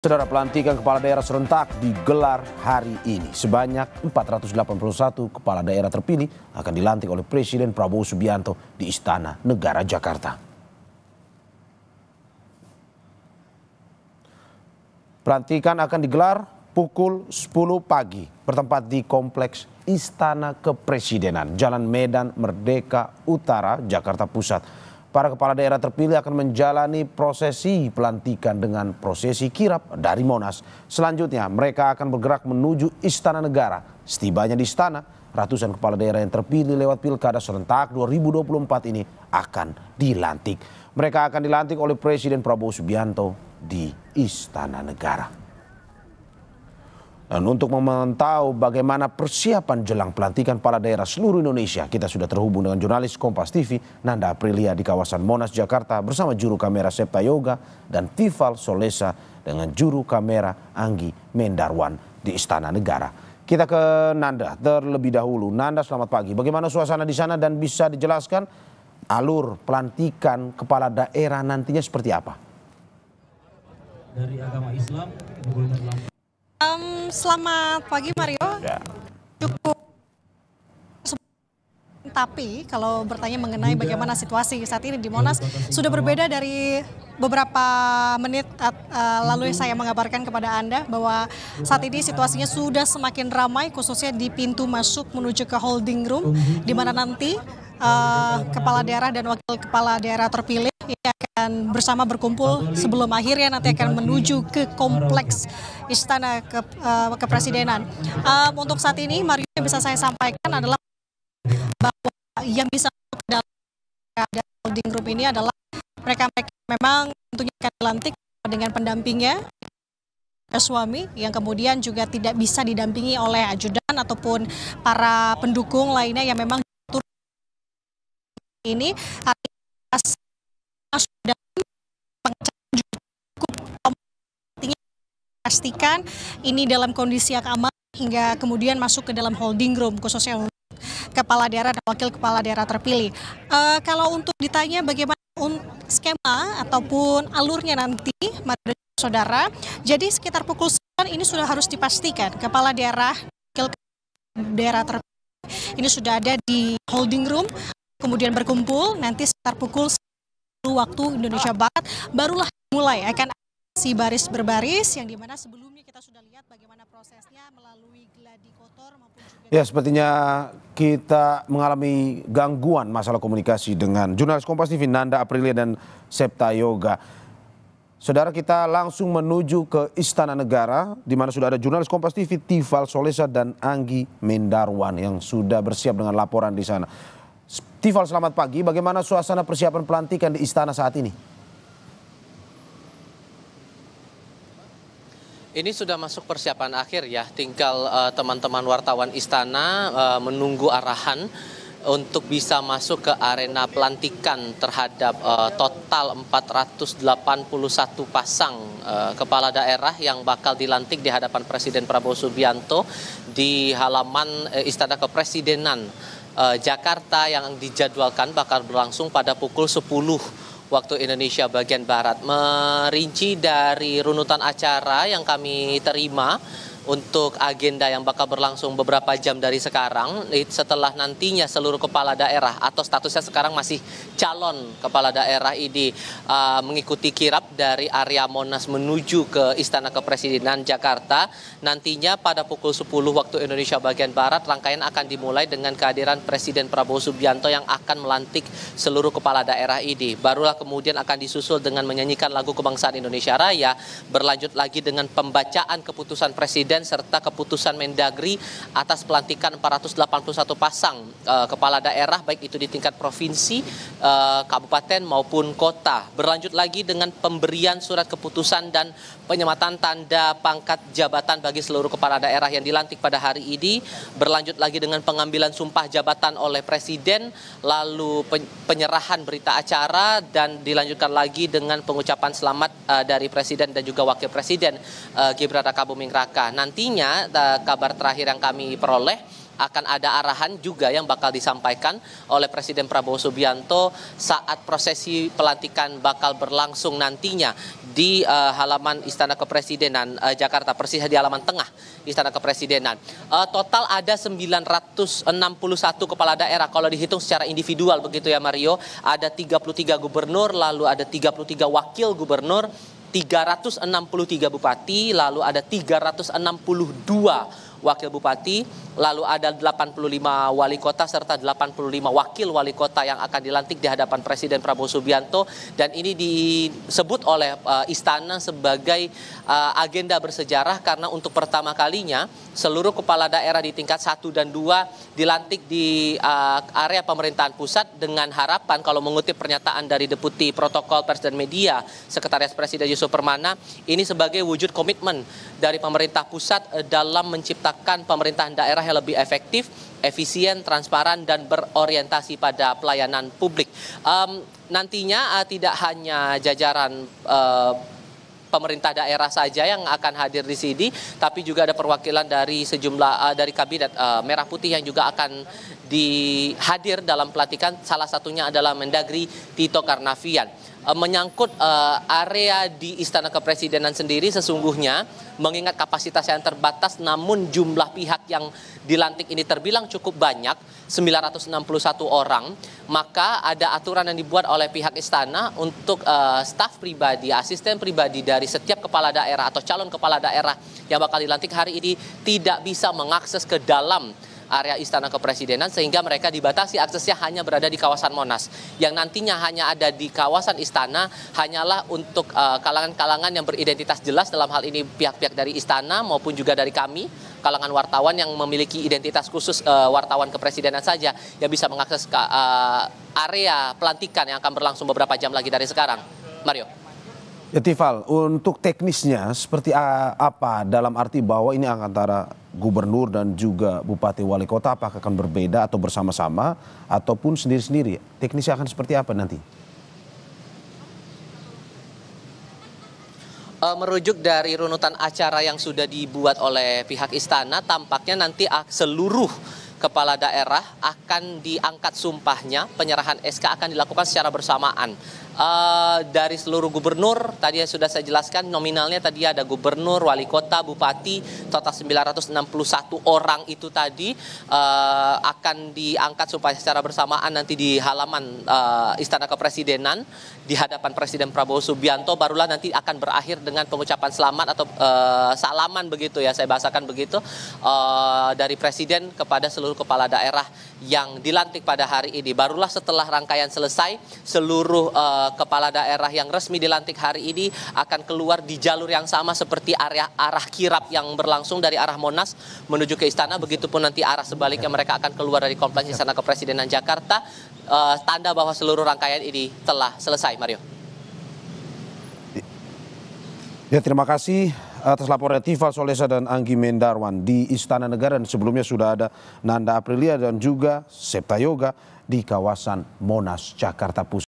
Saudara, pelantikan kepala daerah serentak digelar hari ini. Sebanyak 481 kepala daerah terpilih akan dilantik oleh Presiden Prabowo Subianto di Istana Negara Jakarta. Pelantikan akan digelar pukul 10 pagi bertempat di Kompleks Istana Kepresidenan, Jalan Medan Merdeka Utara, Jakarta Pusat. Para kepala daerah terpilih akan menjalani prosesi pelantikan dengan prosesi kirap dari Monas. Selanjutnya mereka akan bergerak menuju Istana Negara. Setibanya di istana, ratusan kepala daerah yang terpilih lewat Pilkada serentak 2024 ini akan dilantik. Mereka akan dilantik oleh Presiden Prabowo Subianto di Istana Negara. Dan untuk memantau bagaimana persiapan jelang pelantikan kepala daerah seluruh Indonesia, kita sudah terhubung dengan jurnalis Kompas TV Nanda Aprilia di kawasan Monas, Jakarta bersama juru kamera Septa Yoga dan Tifal Solesa dengan juru kamera Anggi Mendarwan di Istana Negara. Kita ke Nanda terlebih dahulu. Nanda, selamat pagi. Bagaimana suasana di sana dan bisa dijelaskan alur pelantikan kepala daerah nantinya seperti apa? Dari agama Islam, selamat pagi Mario. Cukup, tapi kalau bertanya mengenai bagaimana situasi saat ini di Monas sudah berbeda dari beberapa menit lalu saya mengabarkan kepada Anda bahwa saat ini situasinya sudah semakin ramai, khususnya di pintu masuk menuju ke holding room, di mana nanti kepala daerah dan wakil kepala daerah terpilih ini akan bersama berkumpul sebelum akhirnya nanti akan menuju ke kompleks Istana Kepresidenan. Untuk saat ini, Mario, yang bisa saya sampaikan adalah bahwa yang bisa masuk ke dalam holding room ini adalah mereka-mereka memang tentunya akan dilantik dengan pendampingnya, suami yang kemudian juga tidak bisa didampingi oleh ajudan ataupun para pendukung lainnya yang memang ini masuk dalam pengecekan juga cukup pastikan ini dalam kondisi yang aman hingga kemudian masuk ke dalam holding room khususnya untuk kepala daerah dan wakil kepala daerah terpilih. Kalau untuk ditanya bagaimana skema ataupun alurnya nanti, saudara, jadi sekitar pukul 9 ini sudah harus dipastikan kepala daerah, wakil daerah terpilih ini sudah ada di holding room, kemudian berkumpul nanti sekitar pukul 10 waktu Indonesia Barat barulah mulai akan si baris berbaris yang dimana sebelumnya kita sudah lihat bagaimana prosesnya melalui gladi kotor maupun juga... Ya, sepertinya kita mengalami gangguan masalah komunikasi dengan jurnalis Kompas TV Nanda Aprilia dan Septa Yoga. Saudara, kita langsung menuju ke Istana Negara di mana sudah ada jurnalis Kompas TV Tifal Solesa dan Anggi Mendarwan yang sudah bersiap dengan laporan di sana. Tifal, selamat pagi. Bagaimana suasana persiapan pelantikan di istana saat ini? Ini sudah masuk persiapan akhir ya, tinggal teman-teman wartawan istana menunggu arahan untuk bisa masuk ke arena pelantikan terhadap total 481 pasang kepala daerah yang bakal dilantik di hadapan Presiden Prabowo Subianto di halaman Istana Kepresidenan Jakarta yang dijadwalkan bakal berlangsung pada pukul 10 waktu Indonesia bagian Barat. Merinci dari runutan acara yang kami terima untuk agenda yang bakal berlangsung beberapa jam dari sekarang, setelah nantinya seluruh kepala daerah atau statusnya sekarang masih calon kepala daerah ini mengikuti kirap dari area Monas menuju ke Istana Kepresidenan Jakarta. Nantinya pada pukul 10 waktu Indonesia bagian Barat, rangkaian akan dimulai dengan kehadiran Presiden Prabowo Subianto yang akan melantik seluruh kepala daerah ini. Barulah kemudian akan disusul dengan menyanyikan lagu kebangsaan Indonesia Raya, berlanjut lagi dengan pembacaan keputusan Presiden serta keputusan Mendagri atas pelantikan 481 pasang kepala daerah baik itu di tingkat provinsi, kabupaten maupun kota. Berlanjut lagi dengan pemberian surat keputusan dan penyematan tanda pangkat jabatan bagi seluruh kepala daerah yang dilantik pada hari ini. Berlanjut lagi dengan pengambilan sumpah jabatan oleh Presiden, lalu penyerahan berita acara dan dilanjutkan lagi dengan pengucapan selamat dari Presiden dan juga Wakil Presiden Gibran Raka Buming Raka. Nantinya kabar terakhir yang kami peroleh akan ada arahan juga yang bakal disampaikan oleh Presiden Prabowo Subianto saat prosesi pelantikan bakal berlangsung nantinya di halaman Istana Kepresidenan Jakarta, persisnya di halaman tengah Istana Kepresidenan. Total ada 961 kepala daerah kalau dihitung secara individual begitu ya Mario. Ada 33 gubernur, lalu ada 33 wakil gubernur, 363 bupati, lalu ada 362 wakil bupati, lalu ada 85 wali kota serta 85 wakil wali kota yang akan dilantik di hadapan Presiden Prabowo Subianto, dan ini disebut oleh Istana sebagai agenda bersejarah karena untuk pertama kalinya seluruh kepala daerah di tingkat 1 dan 2 dilantik di area pemerintahan pusat dengan harapan, kalau mengutip pernyataan dari Deputi Protokol Pers dan Media Sekretariat Presiden Yusuf Permana, ini sebagai wujud komitmen dari pemerintah pusat dalam menciptakan pemerintahan daerah yang lebih efektif, efisien, transparan, dan berorientasi pada pelayanan publik. Nantinya tidak hanya jajaran pemerintah daerah saja yang akan hadir di sini, tapi juga ada perwakilan dari sejumlah dari kabinet Merah Putih yang juga akan hadir dalam pelantikan. Salah satunya adalah Mendagri Tito Karnavian. Menyangkut area di Istana Kepresidenan sendiri, sesungguhnya mengingat kapasitas yang terbatas namun jumlah pihak yang dilantik ini terbilang cukup banyak, 961 orang, maka ada aturan yang dibuat oleh pihak istana untuk staf pribadi, asisten pribadi dari setiap kepala daerah atau calon kepala daerah yang bakal dilantik hari ini tidak bisa mengakses ke dalam area Istana Kepresidenan, sehingga mereka dibatasi aksesnya hanya berada di kawasan Monas. Yang nantinya hanya ada di kawasan Istana hanyalah untuk kalangan-kalangan yang beridentitas jelas, dalam hal ini pihak-pihak dari Istana maupun juga dari kami, kalangan wartawan yang memiliki identitas khusus wartawan kepresidenan saja yang bisa mengakses ke area pelantikan yang akan berlangsung beberapa jam lagi dari sekarang. Mario. Ya Tifal, untuk teknisnya seperti apa, dalam arti bahwa ini antara gubernur dan juga bupati wali kota, apakah akan berbeda atau bersama-sama ataupun sendiri-sendiri? Teknisnya akan seperti apa nanti? Merujuk dari runutan acara yang sudah dibuat oleh pihak istana, tampaknya nanti seluruh kepala daerah akan diangkat sumpahnya, penyerahan SK akan dilakukan secara bersamaan. Dari seluruh gubernur, tadi sudah saya jelaskan nominalnya tadi ada gubernur, wali kota, bupati, total 961 orang itu tadi akan diangkat sumpah secara bersamaan nanti di halaman Istana Kepresidenan di hadapan Presiden Prabowo Subianto, barulah nanti akan berakhir dengan pengucapan selamat atau salaman begitu ya, saya bahasakan begitu, dari Presiden kepada seluruh kepala daerah yang dilantik pada hari ini. Barulah setelah rangkaian selesai, seluruh kepala daerah yang resmi dilantik hari ini akan keluar di jalur yang sama seperti arah kirap yang berlangsung dari arah Monas menuju ke Istana. Begitupun nanti arah sebaliknya mereka akan keluar dari Kompleks Istana Kepresidenan Jakarta. Tanda bahwa seluruh rangkaian ini telah selesai, Mario. Ya, terima kasih atas laporan Tifal Solesa dan Anggi Mendarwan di Istana Negara, dan sebelumnya sudah ada Nanda Aprilia dan juga Septa Yoga di kawasan Monas, Jakarta Pusat.